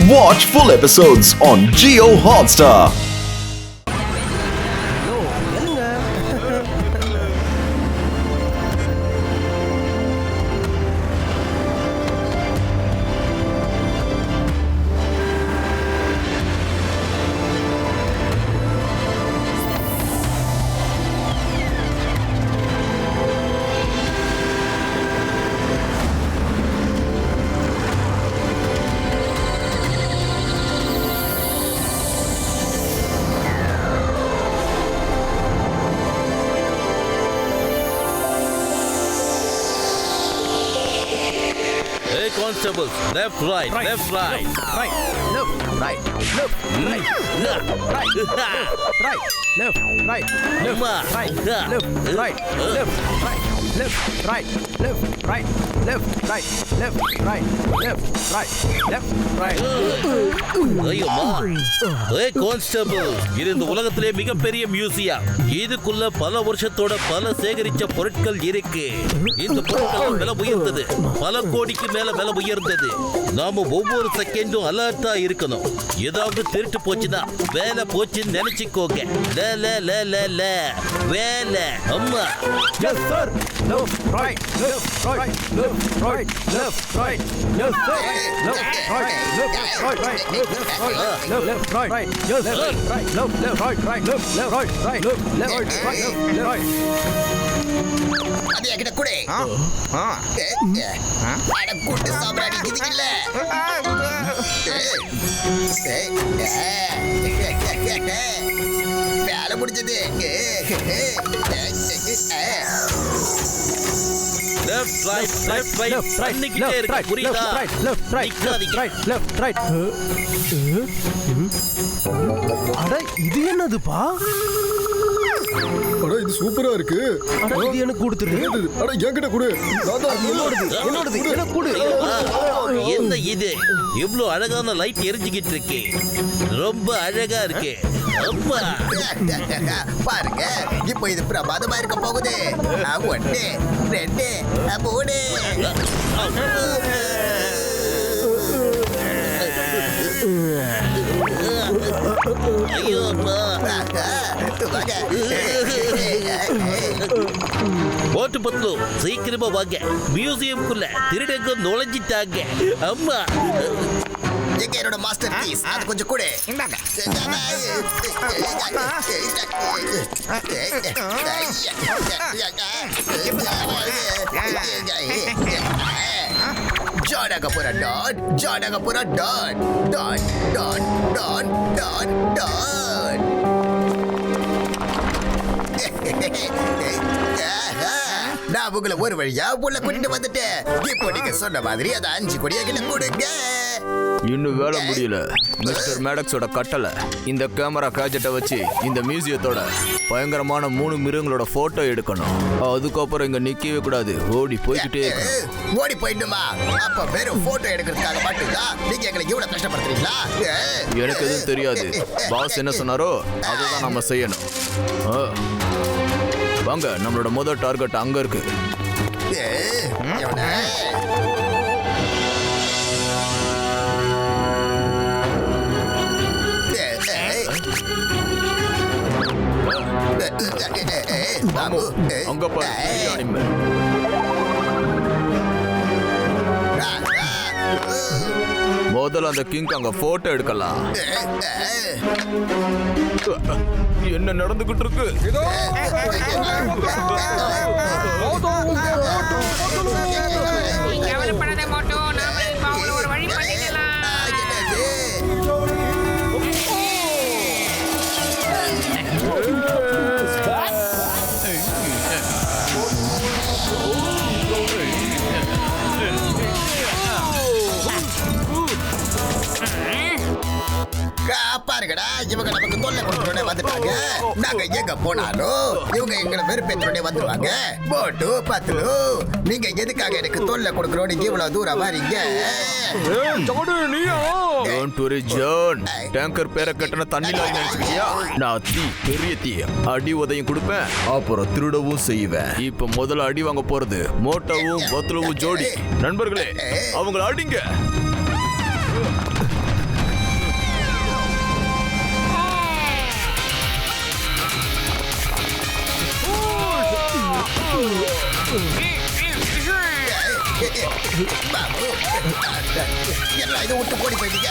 Watch full episodes on Jio Hotstar. Constables, left, right, left, right, right, left, right, left, right, left, right, right, left, right, left, right, left, right, left, right, left, right, left, right, left, right, left, right, left, right, left, right. ஐயோமா A constable இது இந்த உலகத்திலே மிகப்பெரிய museum. இதுக்குள்ள பல வருஷத்தோட பல சேகரிச்ச பொருட்கள் இருக்கு. இந்த பொருட்கள் விலை உயர்ந்தது, பல கோடிக்கு மேல விலை உயர்ந்தது. நாம ஒவ்வொரு செகண்டும் அலர்ட்டா இருக்கணும். ஏதாவது திருட்டு போச்சுன்னா வேலை போச்சுன்னு நினைச்சுக்கோங்க. வேலை அம்மா. Yes sir. Left, right, left, right, left, right, left, right, left, left, right, left, right, right, left, right, right, yes, left, right, left, right, right, left, right, right, left, right, left, right. அது என்கிட்ட குடு. அட good சாப்பிடாடி கிதிக்கல. வேலை முடிஞ்சது. Left right left right பண்ணிக்கிட்டே இருக்கு. புரியுதா? left, right. அட இது என்னதுப்பா? அட இது சூப்பரா இருக்கு. அட இது எனக்கு கொடுத்துரு. அட என்கிட்ட கொடு. என்னோடது எனக்கு கொடு. என்ன இது? இவ்ளோ அழகான லைட் எரிஞ்சுக்கிட்டு இருக்கு. ரொம்ப அழகா இருக்கு. அப்பா பாருங்க, இப்போ இது பிரமாதமா இருக்க போகுது. 1 2 3 ஐயோ அம்மா. ஓட்டு பத்து சீக்கிரமா வாங்க. மியூசியம்குள்ள திருடங்க நுழைஞ்சிட்டாங்க. அம்மா எங்க என்னோட மாஸ்டர் பீஸ் அது கொஞ்சம் கூட ஜானகபுர டாட் ஜானகபுர dot dot dot dot dot dot நான் உங்களை ஒரு வழியா உள்ள கூட்டிட்டு வந்துட்டேன். இப்போ நீங்க சொன்ன மாதிரி அதை 5 கோடியா கிட்ட கொடுங்க. இன்னும் வேலை முடியல. மிஸ்டர் மேடக்ஸோட கட்டளை இந்த கேமரா கேஜெட்டை வச்சு இந்த மியூசியத்தோட பயங்கரமான 3 மிருகங்களோட போட்டோ எடுக்கணும். அதுக்கப்புறம் இங்க நிக்கவே கூடாது, ஓடி போய்கிட்டே இருக்கணும். ஓடி போயிடுமா? அப்ப வெறும் போட்டோ எடுக்கிறதுக்காக மட்டும்தான் நீங்க எங்களை இவ்வளவு கஷ்டப்படுத்துறீங்களா? எனக்கு எதுவும் தெரியாது. பாஸ் என்ன சொன்னாரோ அதுதான் நம்ம செய்யணும். வாங்க, நம்மளோட முதல் டார்கெட் அங்க இருக்கு. அங்க பாரு, அனிமல். முதல்ல அந்த கிங் அங்க போட்டோ எடுக்கலாம். என்ன நடந்துகிட்டு இருக்கு? கவலைப்படாத மோட்டோ, நாம இப்ப அவங்கள ஒரு வழி பண்ணிடலாம். பாருங்கடா, இவங்க நமக்கு தொல்லை கொடுத்துட்டே வந்துட்டாங்க. நாங்க எங்க போனாலும் இவங்க எங்களை வெறுப்பேற்றோட வந்துருவாங்க. போட்டு பத்துலு, நீங்க எதுக்காக எனக்கு தொல்லை கொடுக்கறோம்? இவ்வளவு தூரம் வரீங்க. Don't worry, John. டேங்கர் பேரை கட்டின தண்ணில நினைச்சுக்கியா? நான் பெரிய தீ அடி உதையும் கொடுப்பேன், அப்புறம் திருடவும் செய்வேன். இப்ப முதல்ல அடி வாங்க போறது மோட்டோவும் பத்துலவும் ஜோடி. நண்பர்களே, அவங்கள அடிங்க. என்ன இதை விட்டு ஓடி போயிட்டீங்க?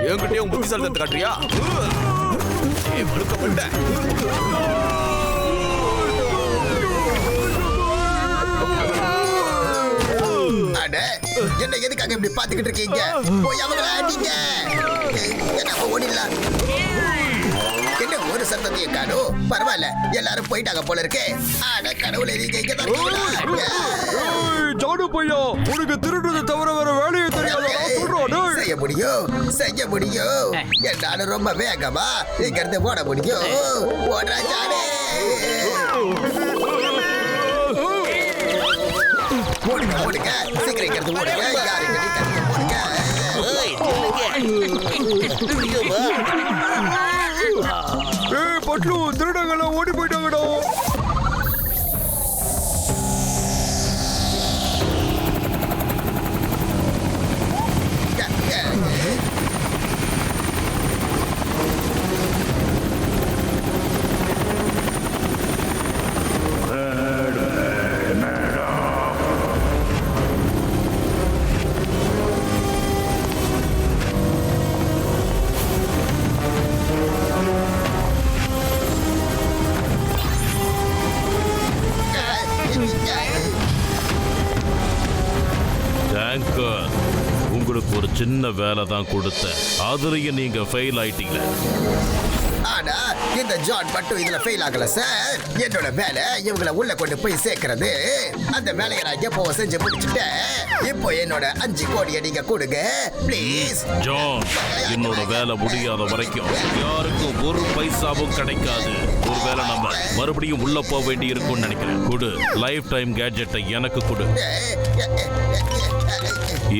என்கிட்டயே உன் புத்திசாலித்தனத்தை காட்டுறியா? வழுக்கப்பட்ட என்ன எதுக்காக இப்படி பாத்துக்கிட்டு இருக்கீங்க? போய் அவங்கள அடிங்க. என்ன ஓடிடலாம். என்ன ஒரு சத்தத்தையும் காணும். பரவாயில்ல, எல்லாரும் போயிட்டாங்க போல இருக்கு. ஆனா கடவுளை நீங்க இங்க தான் இருக்கீங்களா? ஜாடு பையா, உனக்கு திருடுறதை தவிர வேற வேலையை தெரியாத செய்ய முடியும், செய்ய முடியும். என்னால ரொம்ப வேகமா இங்க இருந்து ஓட முடியும். ஓடுறா ஜாடு. ஓடுங்க ஓடுங்க, சீக்கிரம் இங்க இருந்து ஓடுங்க. யாரும் கட்டி ஓடுங்க. பட்லு, திருடங்கெல்லாம் ஓடி போயிட்டாங்கடா. உங்களுக்கு ஒரு சின்ன வேலை தான் கொடுத்தேன், அதுலயும் நீங்க ஃபெயில் ஆயிட்டீங்க. ஆனா இந்த ஜான் மட்டும் இதுல ஃபெயில் ஆகல சார். என்னோட வேலை இவங்களை உள்ள கொண்டு போய் சேர்க்கறது. அந்த வேலையை நான் எப்போ செஞ்சு முடிச்சுட்டேன். இப்போ என்னோட 5 கோடியை நீங்க கொடுங்க ப்ளீஸ். ஜான், என்னோட வேலை முடியாத வரைக்கும் யாருக்கும் ஒரு பைசாவும் கிடைக்காது. ஒருவேளை நம்ம மறுபடியும் உள்ள போக வேண்டி இருக்கும்னு நினைக்கிறேன். கொடு, லைஃப் டைம் கேட்ஜெட்டை எனக்கு கொடு.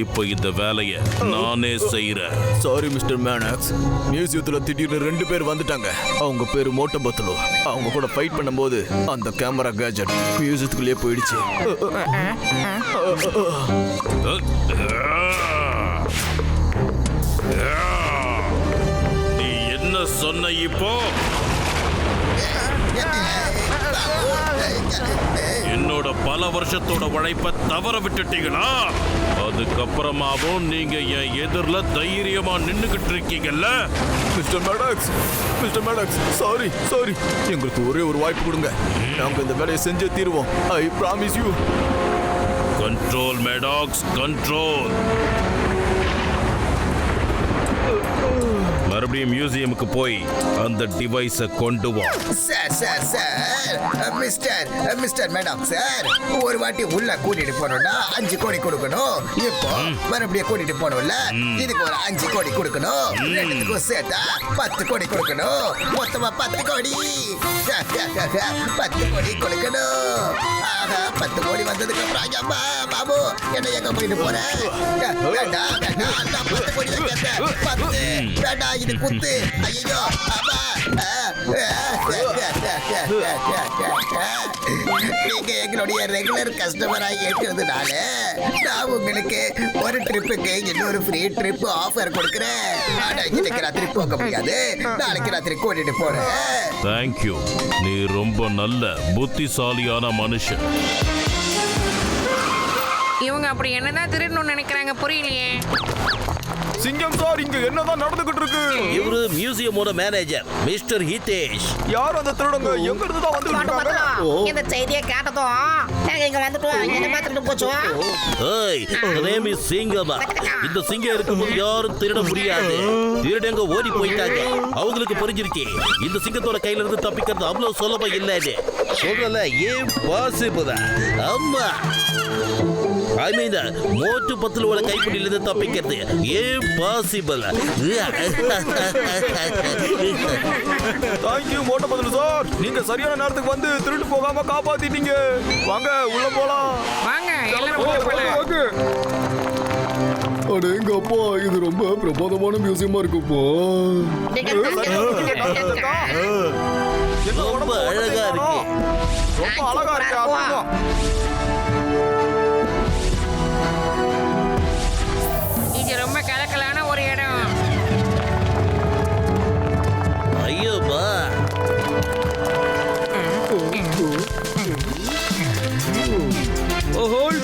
இப்போ இந்த வேலையை நானே செய்யறேன். சாரி மிஸ்டர் மேனாக்ஸ், மியூசியத்துல திடீர்னு 2 பேர் வந்துட்டாங்க. அவங்க பேரு மோட்டோ பத்லு. அவங்க கூட ஃபைட் பண்ணும்போது அந்த கேமரா கேஜெட் மியூசியத்துக்குள்ளே போயிடுச்சு. நீ என்ன சொன்ன இப்போ? என்னோட பல வருஷத்தோட உழைப்ப தவற விட்டுட்டீங்களா? அதுக்கப்புறமாவும் நீங்க என் எதிரில தைரியமா நின்னுகிட்டு இருக்கீங்கல்ல? Mister Maddox, sorry. எங்களுக்கு ஒரே ஒரு வாய்ப்பு கொடுங்க. நாங்க இந்த வேலையை செஞ்சே தீருவோம். I promise you. Control Maddox, control. மறுபடியும் மியூசியமுக்கு போய் அந்த டிவைஸை கொண்டு வா. சார் மிஸ்டர் மேடம் சார், ஒரு வாட்டி உள்ள கூட்டிட்டு போனோம்னா 5 கோடி கொடுக்கணும். இப்போ மறுபடியும் கூட்டிட்டு போனோம்ல, இதுக்கு ஒரு 5 கோடி கொடுக்கணும். ரெண்டுக்கும் சேர்த்தா 10 கோடி கொடுக்கணும். மொத்தமா 10 கோடி. 10 கோடி கொடுக்கணும். 10 கோடி வந்ததுக்கு அப்புறம் பாபு என்ன எங்க போயிட்டு போறேன்? வேண்டாம் 10 கோடி வேண்டாம், இது குத்து. ஐயோ நீங்க எங்களுடைய ரெகுலர் கஸ்டமரா இருக்கிறதுனால நான் உங்களுக்கு ஒரு ட்ரிப்புக்கு இன்னொரு ஃப்ரீ ட்ரிப் ஆஃபர் கொடுக்கிறேன். ஆனா இன்னைக்கு ராத்திரி போக முடியாது, நாளைக்கு ராத்திரி கூட்டிட்டு போறேன். தேங்க்யூ, நீ ரொம்ப நல்ல புத்திசாலியான மனுஷன். இவங்க அப்படி என்னதான் திருடணும்னு நினைக்கிறாங்க, புரியலையே. சிங்கம் சார், இங்க என்னதான் நடந்துகிட்டு இருக்கு? இவரு மியூசியமோட மேனேஜர் மிஸ்டர் ஹிதேஷ். யார் அந்த திருடங்க? எங்க இருந்து தான் வந்துட்டு இருக்காங்க? இந்த செய்தியை கேட்டதும் நாங்க இங்க வந்துட்டோம். என்ன பார்த்துட்டு போச்சோம்? ஏய், நேம் இஸ் சிங்கமா. இந்த சிங்கம் இருக்கும்போது யாரும் திருட முடியாது. திருடங்க ஓடி போயிட்டாங்க. அவங்களுக்கு புரிஞ்சிருச்சு இந்த சிங்கத்தோட கையில இருந்து தப்பிக்கிறது அவ்வளவு சுலபம் இல்லைன்னு. சொல்றல, ஏன் பாசிபிள்? அம்மா ஐ மீன் மோட்டு பத்துலோட கைப்பிடியிலிருந்து தப்பிக்கிறது ஏன் possible? Thank you Moto Patlu sir, நீங்க சரியான நேரத்துக்கு வந்து திருட்டு போகாம காப்பாத்திட்டீங்க. வாங்க உள்ள போலாம். வாங்க எல்லாரும் உள்ள போலாம். அடேங்க அப்பா, இது ரொம்ப பிரமாதமான மியூசியமா இருக்குப்பா. ரொம்ப அழகா இருக்கு. ரொம்ப அழகா இருக்கு.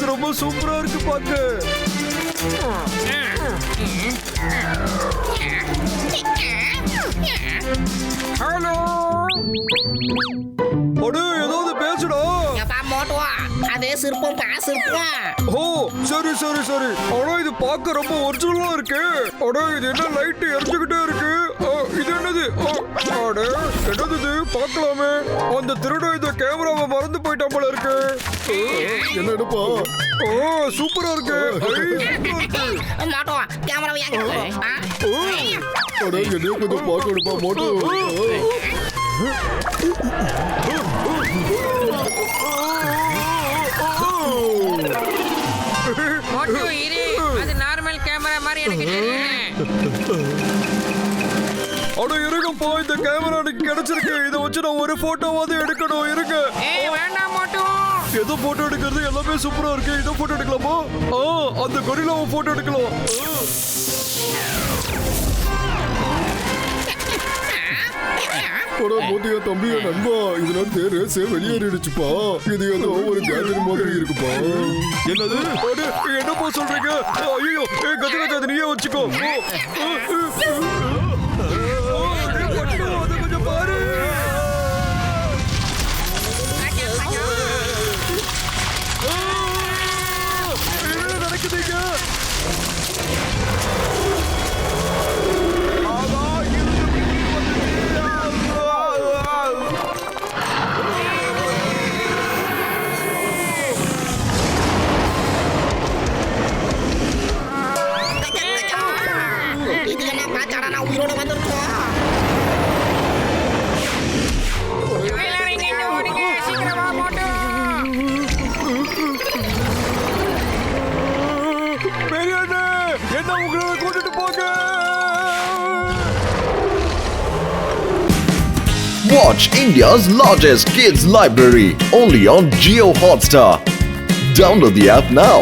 இது ரொம்ப சூப்பரா இருக்கு பாக்க. ஹலோ அடே ஏதாவது பேசுடா. ஏப்பா மோட்டோ அது சிற்பம் சிற்பம். ஓ சரி சரி சரி. ஆனா இது பார்க்க ரொம்ப ஒரிஜினலா இருக்கு. அட இது என்ன லைட் எரிஞ்சுக்கிட்டே இருக்கு. இது என்னது? அட என்னது இது? பார்க்கலாமே. அந்த திருடன் இந்த கேமராவை மறந்து போயிட்டான் போல இருக்கு. என்ன எடுப்பா? ஓ சூப்பரா இருக்கு. மோட்டோ கேமராவை ஏன் அட என்ன கொஞ்சம் பார்க்க எடுப்பா மோட்டோ. மோட்டு இரு, அது நார்மல் கேமரா மாதிரி எனக்கு தெரியல. அட இருங்கப்பா, இந்த கேமரா எனக்கு கிடைச்சிருக்கு. இதை வச்சு நான் ஒரு போட்டோவாவது எடுக்கணும். இருங்க. ஏய் வேண்டாம் மோட்டு. எதோ போட்டோ எடுக்கிறது எல்லாமே சூப்பரா இருக்கு. இதோ போட்டோ எடுக்கலாமா? அந்த கொரில்லாவை போட்டோ எடுக்கலாம். மோட்டியா தம்பியா நண்பா, இதுல ரேஸே வெளியேறிடுச்சுப்பா. இது ஏதோ ஒரு கேதரிங் மாதிரி இருக்குப்பா. என்னது? என்னப்பா சொல்றீங்க? ஐயோ கஜராஜ் நீயே வச்சுக்கோ. அதை கொஞ்சம் பாரு. என்ன நடக்குதுங்க? இது என்ன பாத்தாடா நான் உயிரோட வந்திருக்கோம். எல்லாரும் இங்க இருந்து ஓடுங்க, சீக்கிரம் வா மோட்டு. பெரியண்ணே, என்ன உங்களை கூட்டிட்டு போங்க. Watch India's largest kids library only on Jio Hotstar. Download the app now.